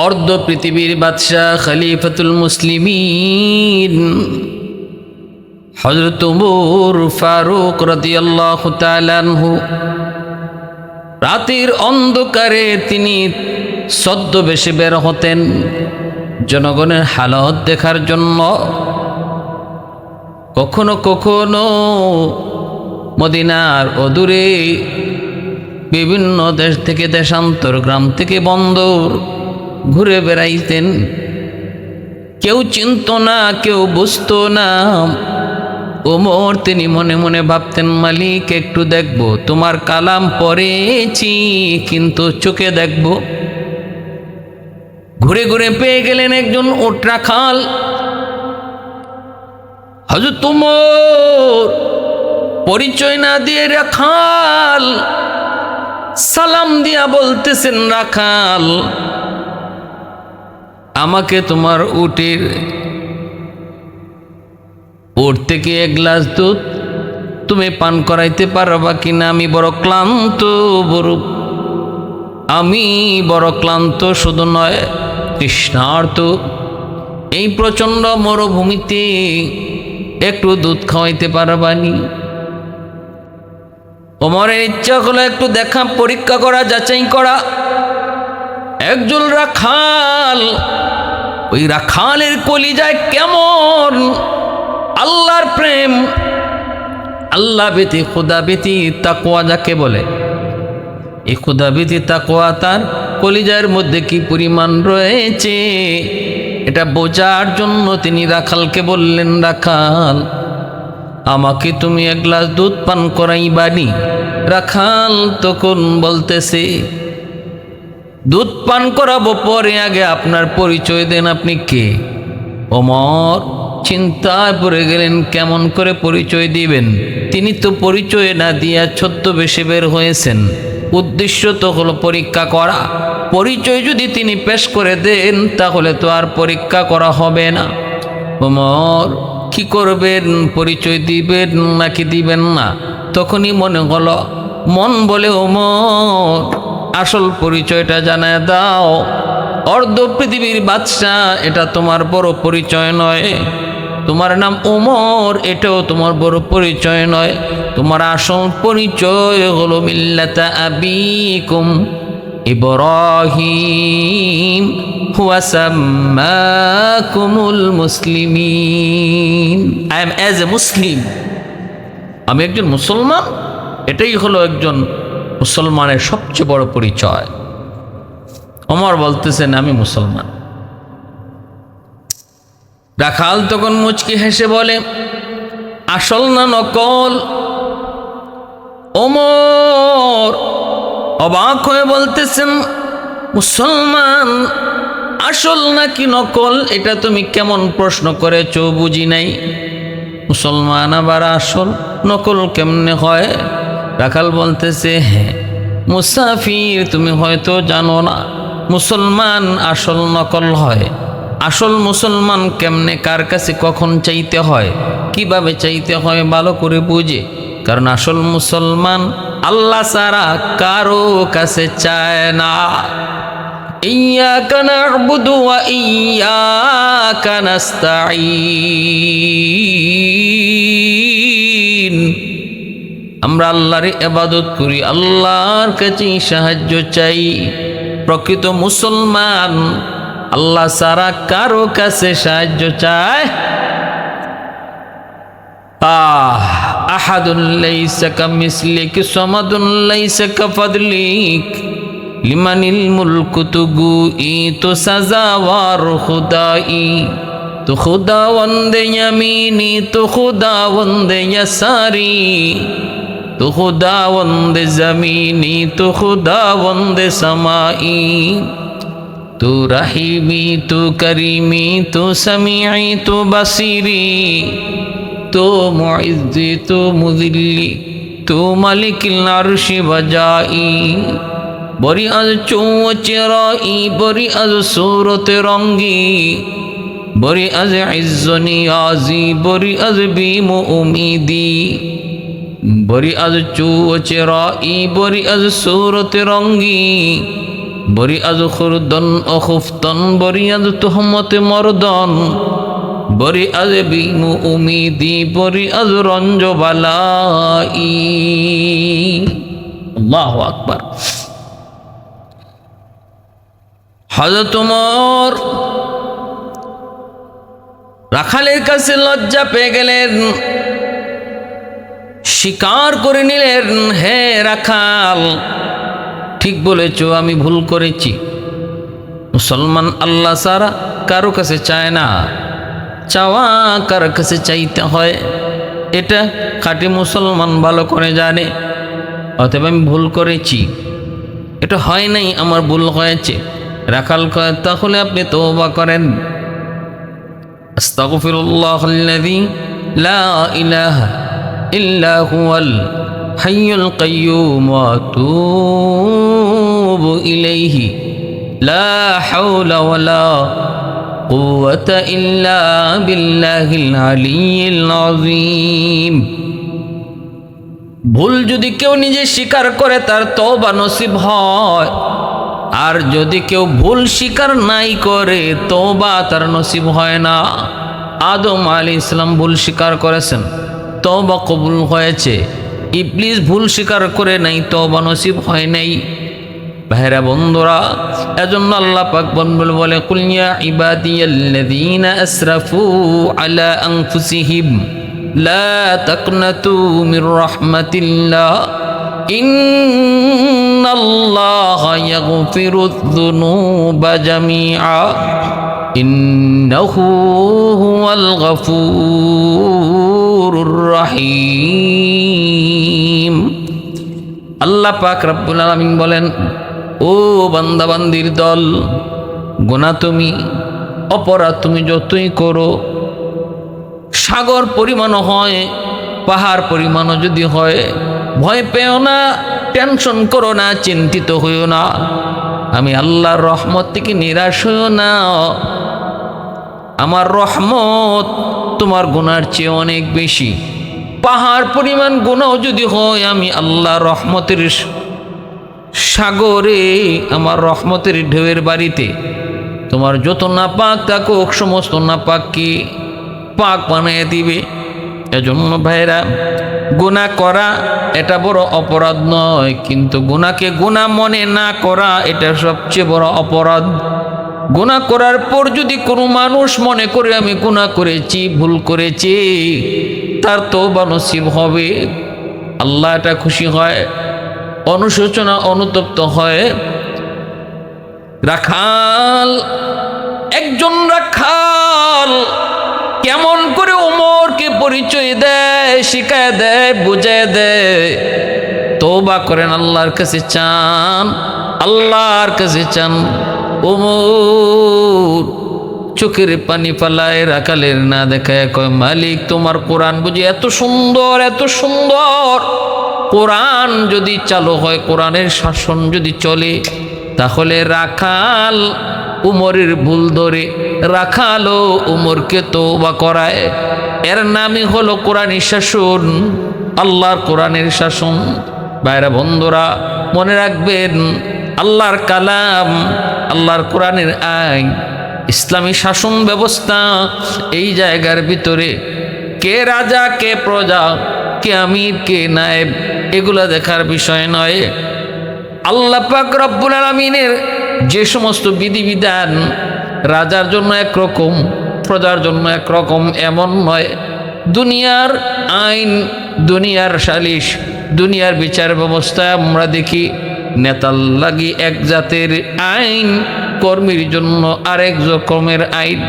অর্ধ পৃথিবীর বাদশাহ খলিফাতুল মুসলিমিন হযরত উমর ফারুক রাদিয়াল্লাহু তাআলা আনহু রাতের অন্ধকারে তিনি ছদ্মবেশে বের হতেন জনগণের হালত দেখার জন্য। কখনো কখনো মদিনার অদূরে বিভিন্ন দেশ থেকে দেশান্তর, গ্রাম থেকে বন্দর ঘুরে বেড়াইতেন। কেউ চিনত না, কেউ বুঝতো না। ওমর তিনি মনে মনে ভাবতেন, মালিক একটু দেখব, তোমার কালাম পড়েছি কিন্তু চোখে দেখব। ঘুরে ঘুরে পেয়ে গেলেন একজন উট রাখাল। হযরত ওমর পরিচয় না দিয়ে রাখাল সালাম দিয়া বলতেছেন, রাখাল আমাকে তোমার উট থেকে এক গ্লাস দুধ তুমি পান করাইতে পারবা কিনা? আমি বড় ক্লান্ত, শুধু নয় তৃষ্ণার্ত। এই প্রচণ্ড মরুভূমিতে একটু দুধ খাওয়াইতে পারবানি? ওমরের ইচ্ছা হলো একটু দেখা, পরীক্ষা করা, যাচাই করা। একজন রাখাল, ওই রাখালের কলিজায় কেমন আল্লাহর প্রেম, আল্লাহ ভীতি, খোদা ভীতি, তাকওয়া যাকে বলে, এই খোদা ভীতি তাকওয়া তার কলিজার মধ্যে কি পরিমাণ রয়েছে এটা বোঝার জন্য তিনি রাখালকে বললেন, রাখাল আমাকে তুমি এক গ্লাস দুধ পান করাইবানি? রাখাল তখন বলতেছে, দুধ পান করাবো পরে, আগে আপনার পরিচয় দেন, আপনি কে? ওমর চিন্তায় পড়ে গেলেন, কেমন করে পরিচয় দিবেন? তিনি তো পরিচয় না দিয়া ছদ্মবেশে বের হয়েছেন। উদ্দেশ্য তো হলো পরীক্ষা করা। পরিচয় যদি তিনি পেশ করে দেন তাহলে তো আর পরীক্ষা করা হবে না। ওমর কি করবেন? পরিচয় দিবেন নাকি দিবেন না? তখনই মন বলে, ওমর আসল পরিচয়টা জানায় দাও। অর্ধ পৃথিবীর বাদশা এটা তোমার বড় পরিচয় নয়। তোমার নাম ওমর, এটাও তোমার বড় পরিচয় নয়। তোমার আসল পরিচয় হলো মিল্লাতা আবিকুম ইব্রাহিম হুয়া সাম্মাকুমুল মুসলিমিন। আই এম অ্যাজ এ মুসলিম, আমি একজন মুসলমান। এটাই হলো একজন মুসলমানের সবচেয়ে বড় পরিচয়। ওমর বলতেছেন, আমি মুসলমান। রাখাল তখন মুচকি হেসে বলে, আসল না নকল? ওমর অবাক হয়ে বলতেছেন, মুসলমান আসল নাকি নকল? এটা তুমি কেমন প্রশ্ন করেছো, বুঝি নাই। মুসলমান আবার আসল, নকল কেমনে হয়? রাখাল বলতেছে, হ্যাঁ মুসাফির, তুমি হয়তো জানো না, মুসলমান আসল নকল হয়। আসল মুসলমান কেমনে, কার কাছে কখন চাইতে হয়, কিভাবে চাইতে হয় ভালো করে বুঝে। কারণ আসল মুসলমান আল্লাহ ছাড়া কারো কাছে চায় না। ইয়্যাকা না'বুদু ওয়া ইয়্যাকা নাস্তাঈন। আমরা আল্লাহর ইবাদত করি, আল্লাহর কাছে সাহায্য চাই। প্রকৃত মুসলমান আল্লাহ ছাড়া কারো কাছে সাহায্য চায়। আহাদুন লাইসা কামিসলিক সামাদুন লাইসা কাফাদলিক লিমানিল মুলকু তুগুই তো সাজাওয়ার খুদাই। তো খুদাওয়ান্দে ইয়ামিনি, তো খুদাওয়ান্দে ইয়াসারি, তো খুদাওয়ান্দে জমিনি, তো খুদাওয়ান্দে সামাই। তু রহিমি, তু করিমি, তু সমিঈ, তু বসিরি, তু মুইজ্জি, তু মুযিল্লি, তু মালিকিল আরশি ওয়াজাই। বরি আজ চৌচেরাই, বরি আজ সূরতে রঙ্গি, বরি আজ ইজ্জনি আজি, বরি আজ বিমু উমিদি। বরি আজ চৌচেরাই, বরি আজ সূরতে রঙ্গি, বরি আজ খুরদন অখুফতন বরি আজ তোহমতে মরদন বরি আজ বিনু উমিদি বরি আজ রঞ্জ বালাই। আল্লাহু আকবার। হযরত ওমর রাখালের কাছে লজ্জা পেয়ে গেলেন, স্বীকার করে নিলেন, হে রাখাল, ঠিক বলেছ, আমি ভুল করেছি। মুসলমান আল্লাহ ছাড়া কারো কাছে চায় না, চাওয়া কার কাছে চাইতে হয় এটা খাঁটি মুসলমান ভালো করে জানে। অতএব আমি ভুল করেছি, এটা হয় নাই, আমার ভুল হয়েছে। রাখাল কয়, তাহলে আপনি তওবা করেন। আস্তাগফিরুল্লাহাল্লাযী লা ইলাহা ইল্লা হুয়াল হাইয়ুল কাইয়্যুম ওয়া আতুবু ইলাইহি লা হাওলা ওয়ালা কুওয়াতা ইল্লা বিল্লাহিল আলিয়্যিল আযীম। ভুল যদি কেউ নিজে স্বীকার করে তার তওবা নসিব হয়, আর যদি কেউ ভুল স্বীকার নাই করে তওবা তার নসিব হয় না। আদম আলাইহিস সালাম ভুল স্বীকার করেছেন, তওবা কবুল হয়েছে। ইবলিস ভুল স্বীকার করে নাই, তওবা নসিব হয় নাই। ভাইরা বন্ধুরা, এজন্য আল্লাহ পাক বলে, কুল ইয়া ইবাদিয়াল্লাযীনা আসরাফু আলা আনফুসিহিম লা তাকনাতু মির রাহমাতিল্লাহ ইন্নাল্লাহা ইয়াগফিরুয যুনুবা জামিআ ইন্নাহু হুয়াল গফুরুর রহিম। আল্লাহ পাক রব্বুল আলামিন বলেন, ও বান্দা বান্দির দল, গুনাহ তুমি, অপরাধ তুমি যতই করো, সাগর পরিমাণও হয়, পাহাড় পরিমাণও যদি হয়, ভয় পেও না, টেনশন করো না, চিন্তিত হইও না। আমি আল্লাহর রহমত থেকে নিরাশ হইও না। আমার রহমত তোমার গুনার চেয়ে অনেক বেশি। পাহাড় পরিমাণ গুনাহ যদি হয়, আমি আল্লাহর রহমতের সাগরে, আমার রহমতের ঢেউয়ের বাড়িতে তোমার যত নাপাক থাকুক সমস্ত নাপাককে পাক বানিয়ে দিবে। এজন্য ভাইরা, গুনাহ করা এটা বড় অপরাধ নয়, কিন্তু গুনাহকে গুনাহ মনে না করা এটা সবচেয়ে বড় অপরাধ। গুনাহ করার পর যদি কোনো মানুষ মনে করে আমি গুনাহ করেছি, ভুল করেছি, তার তওবা নসিব হবে, আল্লাহ এটা খুশি হয়, অনুশোচনা অনুতপ্ত হয়। রাখাল, একজন রাখাল কেমন করে ওমরকে পরিচয় দেয়, শিখায় দেয়, বুঝায় দেয়। তওবা করেন, আল্লাহর কাছে চান, আল্লাহর কাছে চান। ওমর চোখের পানি ফালায়, রাখালের না দেখায় কয়, মালিক তোমার কোরআন বুঝি এত সুন্দর, এত সুন্দর। কোরআন যদি চালু হয়, কোরআনের শাসন যদি চলে, তাহলে রাখাল উমরের ভুল ধরে রাখালও উমরকে তওবা করায়। এর নামই হলো কোরআনী শাসন, আল্লাহর কোরআনের শাসন। ভাইরা বন্ধুরা, মনে রাখবেন, আল্লাহর কালাম, আল্লাহর কোরআনের আইন, ইসলামী শাসন ব্যবস্থা, এই জায়গার ভিতরে কে রাজা, কে প্রজা, কে আমির, কে নায়েব, এগুলা দেখার বিষয় নয়। আল্লাহ পাক রব্বুল আলামিনের যে সমস্ত বিধিবিধান রাজার জন্য একরকম, প্রজার জন্য একরকম, এমন নয়। দুনিয়ার আইন, দুনিয়ার সালিশ, দুনিয়ার বিচার ব্যবস্থায় আমরা দেখি নেতার লাগি এক জাতের আইন, কর্মীর জন্য আরেক রকমের আইন,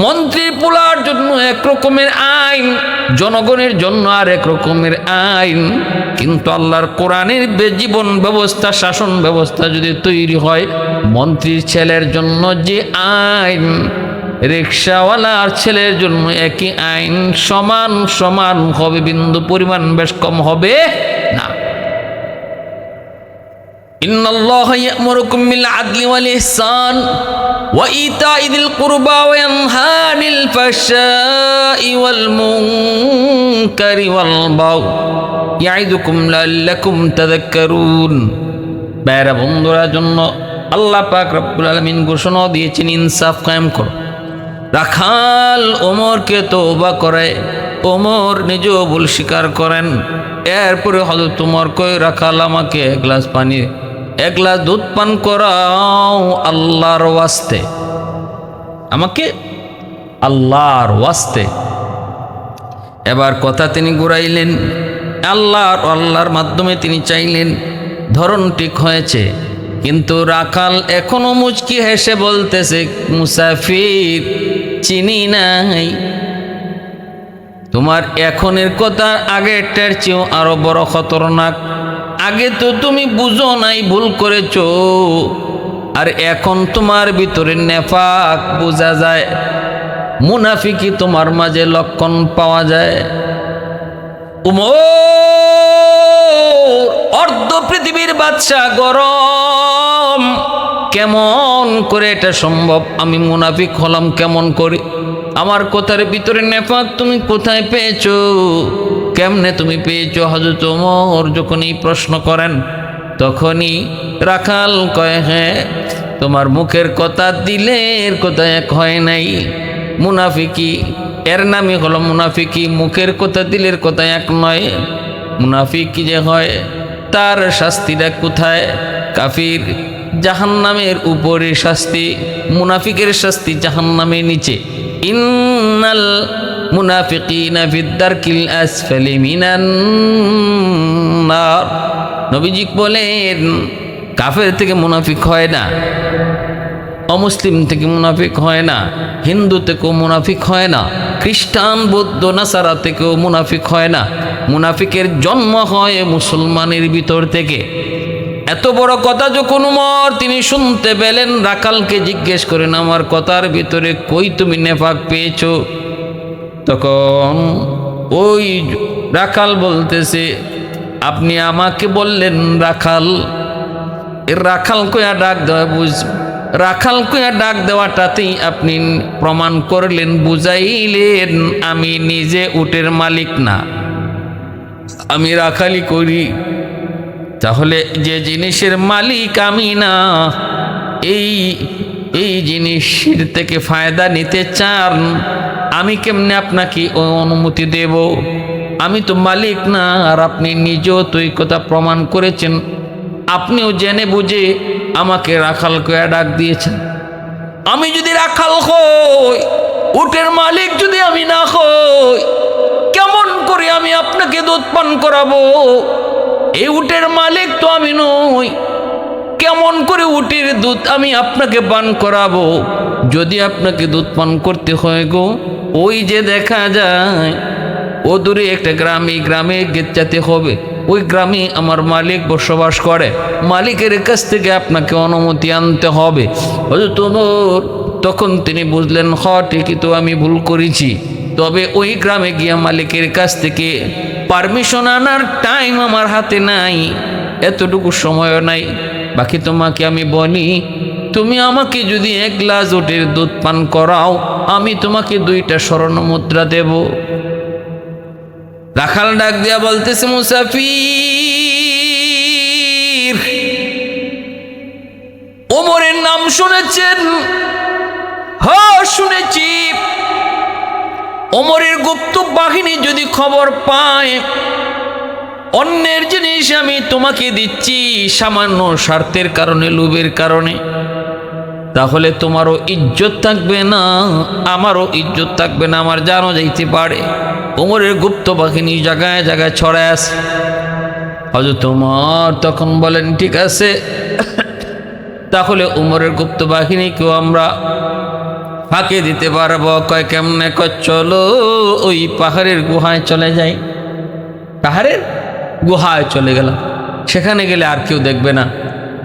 মন্ত্রী পোলার জন্য এক রকমের আইন, জনগণের জন্য আরেক রকমের আইন। কিন্তু আল্লাহর কোরআনের জীবন ব্যবস্থা, শাসন ব্যবস্থা যদি তৈরি হয়, মন্ত্রীর ছেলের জন্য যে আইন, রিক্সাওয়ালার ছেলের জন্য একই আইন, সমান সমান হবে, বিন্দু পরিমাণ বেশ কম হবে না। ইন্নাল্লাহা ইয়া'মুরুকুম বিল আদলি ওয়াল ইহসান ওয়া ইতা'i যিল কুরবা ওয়া ইয়ানহা আনিল ফাহশাই ওয়াল মুনকারি ওয়াল বাগই ইয়া'iদুকুম লাআল্লাকুম তাযাক্কারুন। ভাইরা বন্ধুরা, জন্য আল্লাহ পাক রব্বুল আলামিন ঘোষণাও দিয়েছেন, ইনসাফ কায়েম করো। রাখাল ওমরকে তওবা করে, ওমর নিজেও ভুল স্বীকার করেন। এরপরে হযরত ওমর কয়, রাখাল আমাকে এক গ্লাস পানি, এক গ্লাস দুধ পান করাও আল্লাহর ওয়াস্তে, আমাকে আল্লাহর ওয়াস্তে। এবার কথা তিনি ঘুরাইলেন, আল্লাহর মাধ্যমে তিনি চাইলেন, ধরন ঠিক হয়েছে। কিন্তু রাখাল এখনো মুচকি হেসে বলতেছে, মুসাফির চিনি নাই। তোমার এখনের কথা আগেরটার চেয়েও আরো বড় খতরনাক। আগে তো তুমি বুঝো নাই, ভুল করেছো, আর এখন তোমার ভিতরে নেফাক বোঝা যায়, মুনাফিকি তোমার মাঝে লক্ষণ পাওয়া যায়। উমর অর্ধ পৃথিবীর বাদশা, গরম, কেমন করে এটা সম্ভব? আমি মুনাফিক হলাম কেমন করে? আমার কথার ভিতরে নেফাক তুমি কোথায় পেয়েছো? কেমনে তুমি পেয়েছো? হযরত ওমর যখন এই প্রশ্ন করেন, তখনই রাখাল কয়, হ্যাঁ, তোমার মুখের কথা দিলের কথা এক হয় নাই। মুনাফিকি এর নামই হলো মুনাফিকি, মুখের কথা দিলের কথা এক নয়। মুনাফিকি যে হয় তার শাস্তিটা কোথায়? কাফির জাহান্নামের উপরে শাস্তি, মুনাফিকের শাস্তি জাহান্নামের নিচে। ইন্নাল মুনাফিকিনা ফিদ দারকিল আসফালি মিনান নার। নবীজি বলেন, কাফের থেকে মুনাফিক হয় না, অমুসলিম থেকে মুনাফিক হয় না, হিন্দু থেকেও মুনাফিক হয় না, খ্রিস্টান বৌদ্ধ নাসারা থেকেও মুনাফিক হয় না। মুনাফিকের জন্ম হয় মুসলমানের ভিতর থেকে। এত বড় কথা যখন উমর তিনি শুনতে পেলেন, রাখালকে জিজ্ঞেস করেন, আমার কথার ভিতরে কই তুমি নেফাক পেয়েছো? তখন ওই রাখাল বলতেছে, আপনি আমাকে বললেন রাখাল, এর রাখাল কয়া ডাক দেওয়া রাখাল কয়া ডাক দেওয়াটাতেই আপনি প্রমাণ করলেন, বুঝাইলেন আমি নিজে উটের মালিক না, আমি রাখালি করি। তাহলে যে জিনিসের মালিক আমি না, এই জিনিসের থেকে ফায়দা নিতে চান, আমি কেমনে আপনাকে ওই অনুমতি দেব? আমি তো মালিক না। আর আপনি নিজেও তো এই কথা প্রমাণ করেছেন, আপনিও জেনে বুঝে আমাকে রাখাল কয়া ডাক দিয়েছেন। আমি যদি রাখাল হই, উটের মালিক যদি আমি না হই, কেমন করে আমি আপনাকে দুধ পান করাবো? এই উটের মালিক তো আমি নই, কেমন করে উটের দুধ আমি আপনাকে পান করাবো? যদি আপনাকে দুধ পান করতে হয় গো, ওই যে দেখা যায় ও দূরে একটা গ্রামে, গ্রামে যেতে হবে, ওই গ্রামে আমার মালিক বসবাস করে, মালিকের কাছ থেকে আপনাকে অনুমতি আনতে হবে। হযরত ওমর তখন তিনি বুঝলেন, ঠিকই তো আমি ভুল করেছি, তবে ওই গ্রামে গিয়ে মালিকের কাছ থেকে পারমিশন আনার টাইম আমার হাতে নাই, এতটুকু সময়ও নাই। বাকি তোমাকে আমি বলি, তুমি আমাকে যদি এক গ্লাস উটের দুধ পান করাও, আমি তোমাকে 2টা স্বর্ণ মুদ্রা দেব। রাখাল ডাক দিয়া বলতেছে, মুসাফির, ওমরের নাম শুনেছেন? হ্যাঁ শুনেছি। ওমরের গুপ্ত বাহিনী যদি খবর পায় অন্যের জিনিস আমি তোমাকে দিচ্ছি সামান্য স্বার্থের কারণে, লোভের কারণে, তাহলে তোমারও ইজ্জত থাকবে না, আমারও ইজ্জত থাকবে না, আমার জানও যাইতে পারে। ওমরের গুপ্ত বাহিনী জায়গায় জায়গায় ছড়ায় আছে। হযরত ওমর তখন বলেন, ঠিক আছে, তাহলে ওমরের গুপ্ত বাহিনীকেও আমরা ফাঁকে দিতে পারবো। কয় কেমনে? কয় চলো ওই পাহাড়ের গুহায় চলে যাই। পাহাড়ের গুহায় চলে গেলাম, সেখানে গেলে আর কেউ দেখবে না,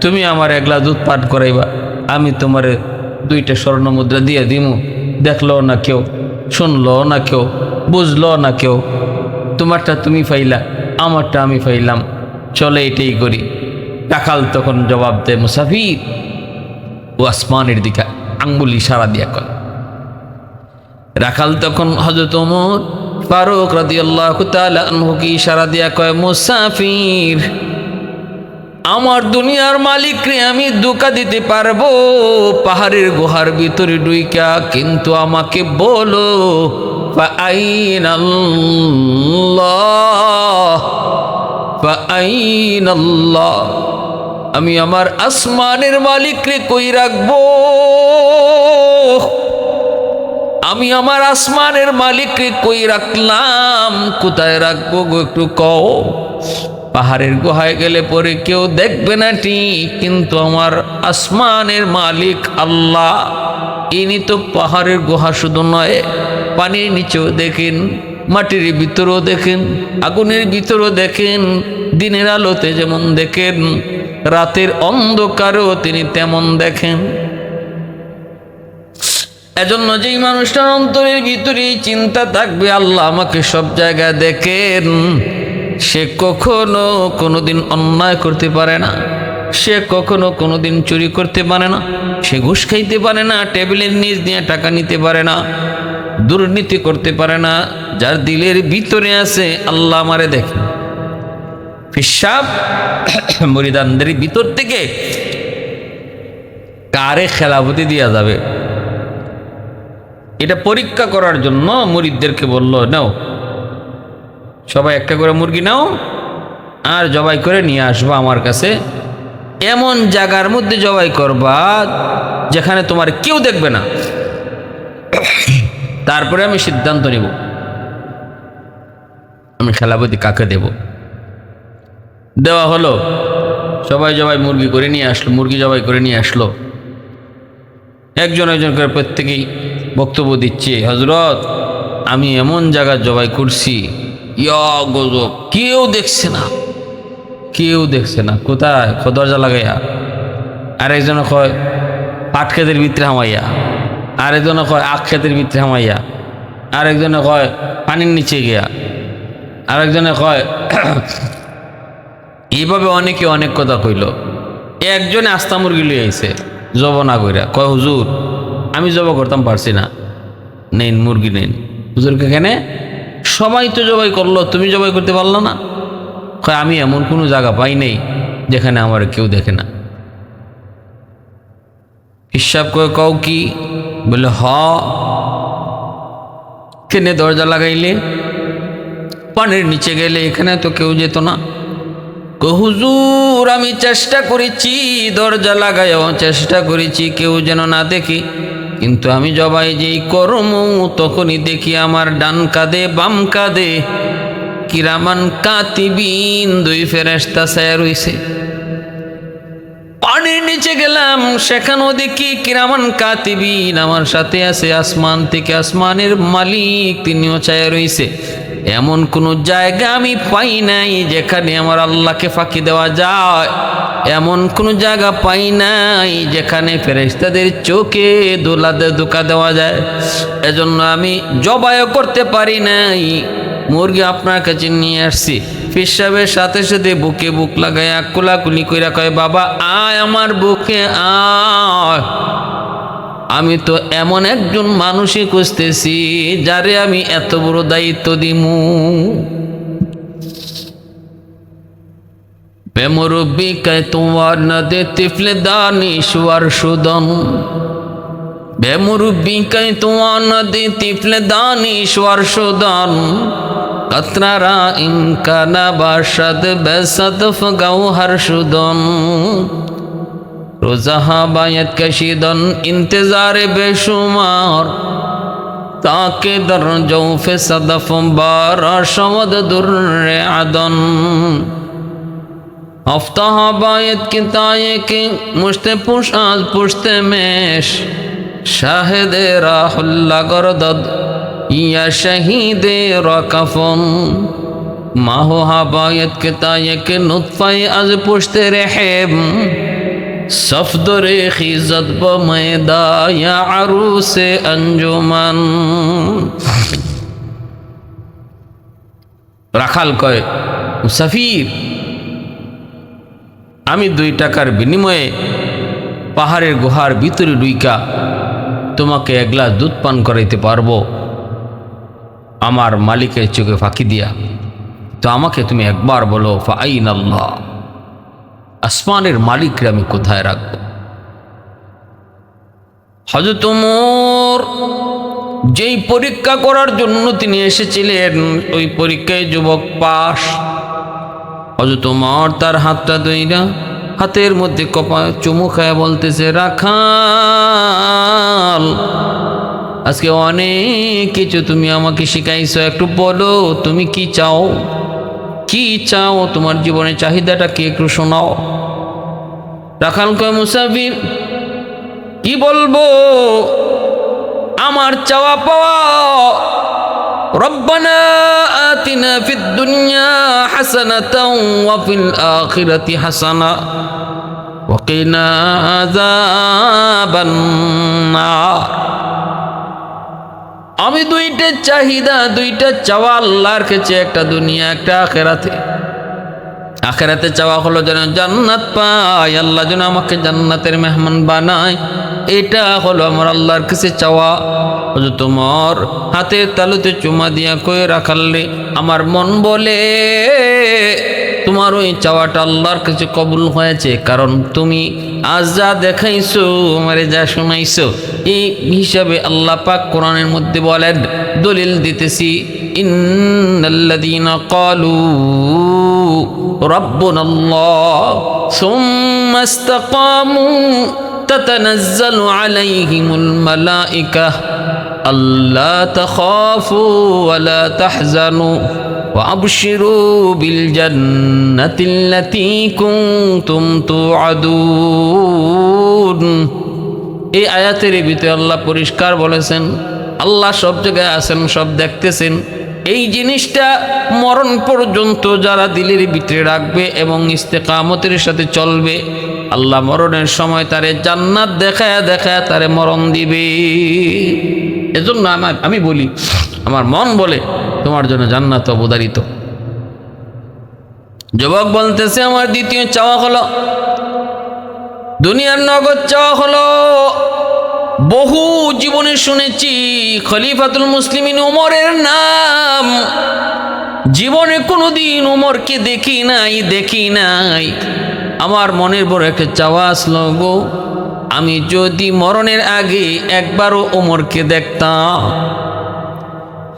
তুমি আমার এক গ্লাস দুধ পান করাইবা, আমি তোমার 2টা স্বর্ণ মুদ্রা দিয়ে দিমু। দেখলো না কেউ, শুনলো না কেউ, বুঝলো না কেউ, তোমারটা তুমি পাইলা, আমারটা আমি পাইলাম, চলে এটাই করি। রাখাল তখন জবাব দেয়, মুসাফির, ও আসমানের দিকে আঙ্গুল ইশারা দিয়া কয়। রাখাল তখন হযরত ওমর ফারুক রাদিয়াল্লাহু তাআলা আনহুকে ইশারা দিয়া কয়, মুসাফির, আমার দুনিয়ার মালিকরে আমি ধোঁকা দিতে পারবো পাহাড়ের গুহার ভিতরে ডুইকা, কিন্তু আমাকে বলো ফাআইনাল্লাহ ফাআইনাল্লাহ, আমি আমার আসমানের মালিকরে কই রাখবো? আমি আমার আসমানের মালিককে কই রাখলাম, কোথায় রাখবো গো একটু কও। পাহাড়ের গুহায় গেলে পরে কেউ দেখবে না ঠিক, কিন্তু আমার আসমানের মালিক আল্লাহ, ইনি তো পাহাড়ের গুহা শুধু নয়, পানির নিচেও দেখেন, মাটির ভিতরেও দেখেন, আগুনের ভিতরেও দেখেন, দিনের আলোতে যেমন দেখেন, রাতের অন্ধকারেও তিনি তেমন দেখেন। এজন্য যেই মানুষটার অন্তরের ভিতরে চিন্তা থাকবে আল্লাহ আমাকে সব জায়গায় দেখেন, সে কখনো কোনোদিন অন্যায় করতে পারে না, সে কখনো কোনোদিন চুরি করতে পারে না, সে ঘুষ খাইতে পারে না, টেবিলের নিচ দিয়ে টাকা নিতে পারে না, দুর্নীতি করতে পারে না। যার দিলের ভিতরে আছে আল্লাহ আমারে দেখেন। ফিসাব মুরিদানদের ভিতর থেকে কারে খেলাফতি দেওয়া যাবে, এটা পরীক্ষা করার জন্য মুরিদদেরকে বলল, নাও সবাই একটা করে মুরগি নাও আর জবাই করে নিয়ে আসবা আমার কাছে, এমন জায়গার মধ্যে জবাই করবা যেখানে তোমার কেউ দেখবে না, তারপরে আমি সিদ্ধান্ত নেব আমি খেলাফতি কাকে দেব। দেওয়া হলো, সবাই জবাই মুরগি করে নিয়ে আসলো, মুরগি জবাই করে নিয়ে আসলো। একজন একজন করে প্রত্যেকেই বক্তব্য দিচ্ছে, হযরত আমি এমন জায়গা জবাই করছি, ইয়া গজব, কেউ দেখছে না, কেউ দেখছে না। কোথায়? দরজা লাগাইয়া। আরেকজনে কয় পাট খেতের ভিতরে হামাইয়া, আরেকজনে কয় আখ খেতের ভিতরে হামাইয়া, আরেকজনে কয় পানির নিচে গিয়া, আরেকজনে কয় এইভাবে অনেকে অনেক কথা কইল। একজনে আস্তা মুরগি লই আইছে জব না কইরা, কয় হুজুর আমি জব করতাম পারছি না, নেন মুরগি নেন। হুজুরকে কেনে? সবাই তো জবাই করলো, তুমি জবাই করতে পারলো না? কয় আমি এমন কোনো জায়গা পাই নাই যেখানে আমার কেউ দেখে না। হিসাব করে কও কি? বলে হ। কেনে দরজা লাগাইলে? পানির নিচে গেলে এখানে তো কেউ যেত না। হুজুর আমি চেষ্টা করেছি, দরজা লাগাইও চেষ্টা করেছি কেউ যেন না দেখি, কিন্তু আমি জবাই যেই করম তখনই দেখি আমার ডান কাঁধে বাম কাঁধে কিরামান কাতিবিন দুই ফেরেশতা ছায়া রইছে। পানির নিচে গেলাম, সেখানেও দেখি কিরামান কাতিবিন আমার সাথে আছে, আসমান থেকে আসমানের মালিক তিনিও ছায়া রইছে। এমন কোন জায়গা আমি পাই নাই যেখানে আমার আল্লাহকে ফাঁকি দেওয়া যায়, এমন কোন জায়গা পাই নাই যেখানে ফেরেশতাদের চোখে ধোঁকা দেওয়া যায়। এজন্য আমি জবাইও করতে পারি নাই, মুরগি আপনার কাছে নিয়ে আসছি। পেশাবের সাথে সাথে বুকে বুক লাগাইয়া কোলাকুলি কইরা কয় বাবা আয় আমার বুকে আয়, আমি তো এমন একজন মানুষই খুঁজতেছি যারে আমি এত বড় দায়িত্ব দিমু। বেমুরব্বি কায় তোমার না দে তিফলে দানিশওয়ার সুদন, বেমুরব্বি কায় তোমার না দে তিফলে দানিশওয়ার সুদন, কতরা ইমকানা বাশদ বেসদফ গৌহর সুদন, रोज़हा बायत कशीदन इंतजार बेशुमार, ताके दर जौफ़े सदफ बारा शमद दुर्रे अदन, अफ्ताहा बायत की ताये के मुश्ते पुश आज पुश्ते मेश, शाहिदे राहुल्ला गरदद या शहीदे रकफन, माहुहा बायत की ताये के नुत्फ़े आज पुश्ते रहेम, सफदरे खिजत ब मैदा या अरूसे अंजुमन। রাখাল কয় মুসাফির আমি 2 টাকার বিনিময়ে পাহাড়ের গুহার ভিতরে ঢুইকা তোমাকে 1 গ্লাস দুধ পান করাইতে পারবো আমার মালিকের চোখে ফাঁকি দিয়া, তো আমাকে তুমি একবার বলো ফাআইনাল্লাহ, আসমানের মালিকরে আমি কোথায় রাখবো? হযরত ওমর যেই পরীক্ষা করার জন্য তিনি এসেছিলেন, ওই পরীক্ষায় যুবক পাস। হযরত ওমর তার হাতটা ধইরা হাতের মধ্যে কপাল চুমু খায় বলতেছে, রাখাল, আজকে অনেক কিছু তুমি আমাকে শিখাইছো, একটু বলো তুমি কি চাও, কি চাও, তোমার জীবনের চাহিদাটা কি একটু শোনাও। রাখাল কয়, মুসাফির কি বলবো, আমার চাওয়া পাওয়া, রব্বানা আতিনা ফিদ দুনিয়া হাসানাতাও ওয়া ফিল আখিরাতি হাসানা ওয়া কিনা আযাবান নার। আমি দুইটা চাহিদা, দুইটা চাওয়া আল্লাহর কাছে, একটা দুনিয়া একটা আখিরাতে। আখিরাতে চাওয়া হলো যেন জান্নাত পাই, আল্লাহ যেন আমাকে জান্নাতের মেহমান বানায়, এটা হলো আমার আল্লাহর কাছে চাওয়া। তোমার হাতের তালুতে চুমা দিয়া কয়ে রাখালে, আমার মন বলে তোমার ওই চাওয়াটা আল্লাহর কাছে কবুল হয়েছে, কারণ তুমি আজ যা দেখাইছো, আমারে যা শোনাইছো, এই হিসাবে আল্লাহ পাক কোরআনের মধ্যে বলেন, দলিল দিতেছি, ইন্নাল্লাযীনা ক্বালু রাব্বুনাল্লাহ সুম্মা ইসতাকামু তাতানাজ্জালু আলাইহিমুল মালাইকাহ আল্লা তাখাফু ওয়া লা তাহজানু ওয়া আবশিরু বিল জান্নাতিল্লাতী কুনতুম তুআদুন। এই আয়াতের ভিতরে আল্লাহ পরিষ্কার বলেছেন, আল্লাহ সব জায়গায় আছেন, সব দেখতেছেন। এই জিনিসটা মরণ পর্যন্ত যারা দিলের ভিতরে রাখবে এবং ইস্তেকামতের সাথে চলবে, আল্লাহ মরণের সময় তারে জান্নাত দেখায় দেখায় তারে মরণ দিবে। এজন্য আমি বলি, আমার মন বলে তোমার জন্য জান্নাত অবধারিত। যুবক বলতেছে, আমার দ্বিতীয় চাওয়া হলো দুনিয়ার নগদ চাওয়া হলো, বহু জীবনে শুনেছি খলিফাতুল মুসলিমিন ওমরের নাম, জীবনে কোনোদিন ওমরকে দেখি নাই। আমার মনের বড় একটা চাওয়া আসলো গো, আমি যদি মরণের আগে একবারও ওমরকে দেখতাম।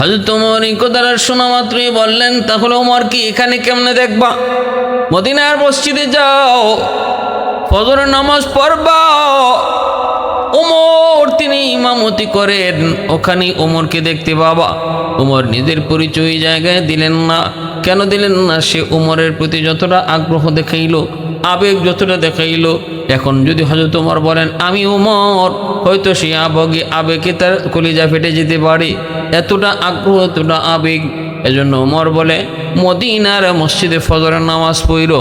হযরত ওমর এই কথাটা শোনা মাত্রই বললেন, তাহলে ওমরকে এখানে কেমনে দেখবা? মদিনার মসজিদে যাও, ফজরের নামাজ পড়বা, ওমর তিনি ইমামতি করেন, ওখানে ওমরকে দেখতে পাবা। ওমর নিজের পরিচয় জায়গায় দিলেন না। কেন দিলেন না? সে ওমরের প্রতি যতটা আগ্রহ দেখাইল, আবেগ যতটা দেখাইল, এখন যদি হযরত ওমর বলেন আমি ওমর, হয়তো সে আবেগে তার কলিজা ফেটে যেতে পারে, এতটা আগ্রহ, এতটা আবেগ। এজন্য ওমর বলে, মদিনার মসজিদে ফজরের নামাজ পড়ল,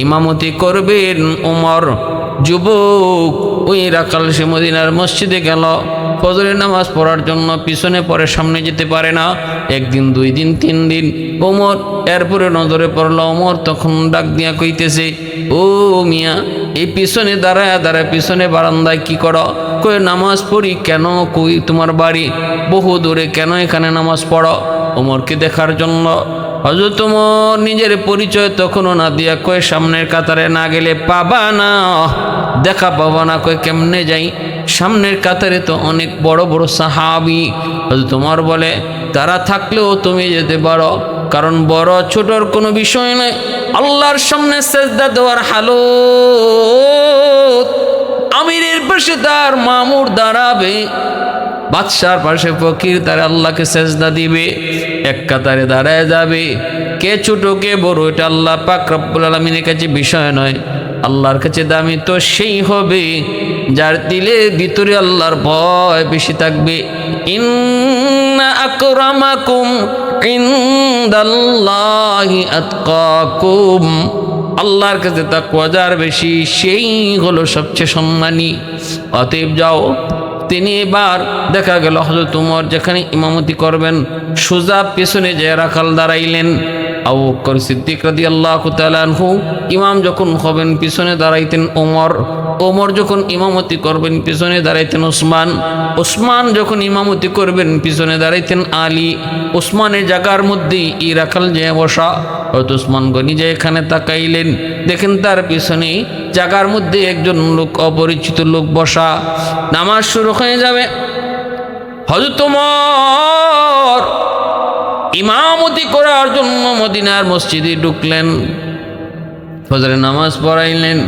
ইমামতি করবেন ওমর। যুবক ওই রাখাল সে মদিনার মসজিদে গেল ফজরের নামাজ পড়ার জন্য, পিছনে পরে সামনে যেতে পারে না। একদিন, 2 দিন, 3 দিন ওমর, এরপরে নজরে পড়ল ওমর, তখন ডাক দিয়া কইতেছে, ও মিয়া, এই পিছনে দাঁড়ায় পিছনে বারান্দায় কি করো? কই নামাজ পড়ি। কেন? কই তোমার বাড়ি? বহু দূরে। কেন এখানে নামাজ পড়ো? ওমরকে দেখার জন্য। হযরত ওমর নিজের পরিচয় তখনও না দিয়া কয়, সামনের কাতারে না গেলে পাবা না, দেখা পাবা না। কয় কেমনে যাই? সামনের কাতারে তো অনেক বড় বড় সাহাবী। হযরত ওমর বলে, তারা থাকলেও তুমি যেতে পারো, কারণ বড় ছোটর কোনো বিষয় নয়। আল্লাহর সামনে সেজদা দেওয়ার হালত, আমিরের পাশে তার মামুর দাঁড়াবে, বাদশার পাশে ফকির, তারা আল্লাহকে সেজদা দিবে, এক কাতারে দাঁড়ায় যাবে। কে ছোট কে বড় এটা আল্লাহ পাক রব্বুল আলামিনের কাছে বিষয় নয়। আল্লাহর কাছে দামি তো সেই হবে যার দিলের ভিতরে আল্লাহর ভয় বেশি থাকবে। ইন্না আকরামাকুম ইনদাল্লাহি আতকাকুম, আল্লাহর কাছে তাকওয়া যার বেশি, সেই হলো সবচেয়ে সম্মানী। অতএব যাও। তিনি এবার দেখা গেল হযরত ওমর যেখানে ইমামতি করবেন, সোজা পেছনে যে রাখাল দাঁড়াইলেন। আবু বকর সিদ্দিক রাদিয়াল্লাহু তাআলা আনহু ইমাম যখন হবেন, পিছনে দাঁড়াইতেন ওমর। ওমর যখন ইমামতি করবেন পিছনে দাঁড়াইতেন ওসমান, ওসমান যখন ইমামতি করবেন পিছনে দাঁড়াইতেন আলী। ওসমানের জায়গার মধ্যেই ই রাখাল যে বসা, হয়তো ওসমান গনি যে এখানে তাকাইলেন, দেখেন তার পিছনে জায়গার মধ্যে একজন লোক, অপরিচিত লোক বসা। নামাজ শুরু হয়ে যাবে, হযরত ওমর ইমামতি করার জন্য মদিনার মসজিদে ঢুকলেন, ফজরের নামাজ পড়াইলেন।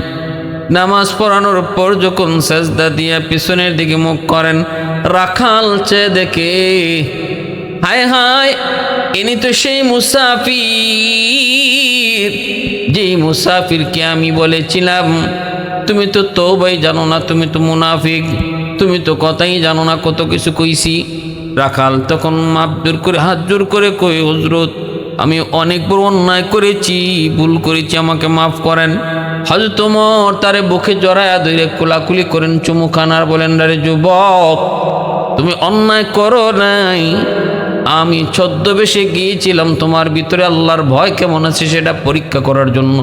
নামাজ পড়ানোর পর যখন সেজদা দিয়ে পিছনের দিকে মুখ করেন, রাখাল চেয়ে দেখে, হায় হায়, ইনি তো সেই মুসাফির, যেই মুসাফিরকে আমি বলেছিলাম তুমি তো তওবাই জানো না, তুমি তো মুনাফিক, তুমি তো কথাই জানো না, কত কিছু কইছি। রাখাল তখন মাপ জোর করে, হাত জোর করে কই, হযরত আমি অনেক বড় অন্যায় করেছি, ভুল করেছি, আমাকে মাফ করেন। হযরত ওমর তারে বুকে জড়ায়া ধরে কোলাকুলি করেন, চুমু খান আর বলেন, আরে যুবক, তুমি অন্যায় করো নাই, আমি ছদ্মবেশে গিয়েছিলাম তোমার ভিতরে আল্লাহর ভয় কেমন আছে সেটা পরীক্ষা করার জন্য।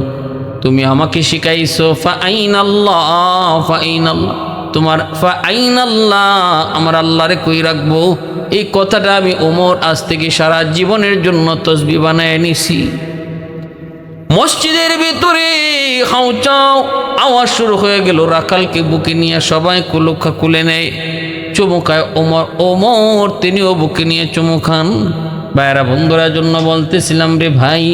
তুমি আমাকে শিখাইছো ফাআইনাল্লাহ, ফাআইনাল্লাহ, তোমার ফাআইনাল্লাহ, আমার আল্লাহরে কই রাখবো, এই কথাটা আমি ওমর আজ থেকে সারা জীবনের জন্য তসবিহ বানায় নিছি। মসজিদের ভিতরে হাউচাও আওয়াজ শুরু হয়ে গেল, রাখালকে বুকে নিয়ে সবাই কুলুখা কুলে নেয়, চুমু খায় ওমর। ওমর তিনিও বুকে নিয়ে চুমু খান। ভাইয়েরা, বন্ধুরা, জন্য বলতেছিলাম রে ভাই,